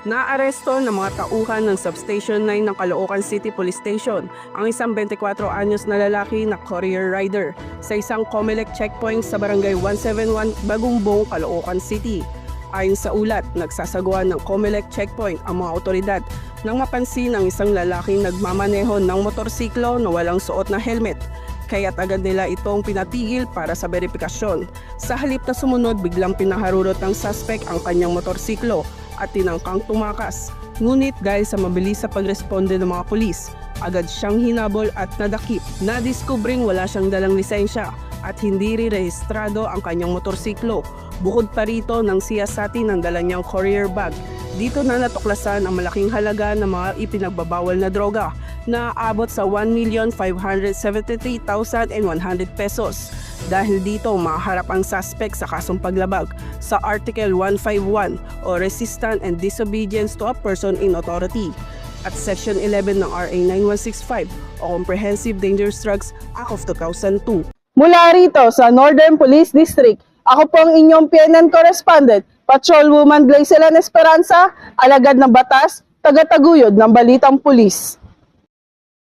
Naaresto ng mga tauhan ng Substation 9 ng Caloocan City Police Station ang isang 24 anyos na lalaki na courier rider sa isang Comelec checkpoint sa Barangay 171, Bagumbong, Caloocan City. Ayon sa ulat, nagsasagawa ng Comelec checkpoint ang mga otoridad nang mapansin ang isang lalaking nagmamaneho ng motorsiklo na walang suot na helmet. Kaya't agad nila itong pinatigil para sa verifikasyon. Sa halip na sumunod, biglang pinaharurot ng suspect ang kanyang motorsiklo at tinangkang tumakas. Ngunit dahil sa mabilis sa pagresponde ng mga pulis, agad siyang hinabol at nadakip. Nadiskubring wala siyang dalang lisensya at hindi re-rehistrado ang kanyang motorsiklo. Bukod pa rito nang siyasatin ang dala niyang courier bag. Dito na natuklasan ang malaking halaga ng mga ipinagbabawal na droga na aabot sa 1,573,100 pesos. Dahil dito, maharap ang suspect sa kasong paglabag sa Article 151 o Resistance and Disobedience to a Person in Authority at Section 11 ng RA 9165 o Comprehensive Dangerous Drugs Act of 2002. Mula rito sa Northern Police District, ako po ang inyong PNN correspondent, Patrolwoman Glycelan Esperanza, alagad ng batas, tagataguyod ng Balitang Pulis.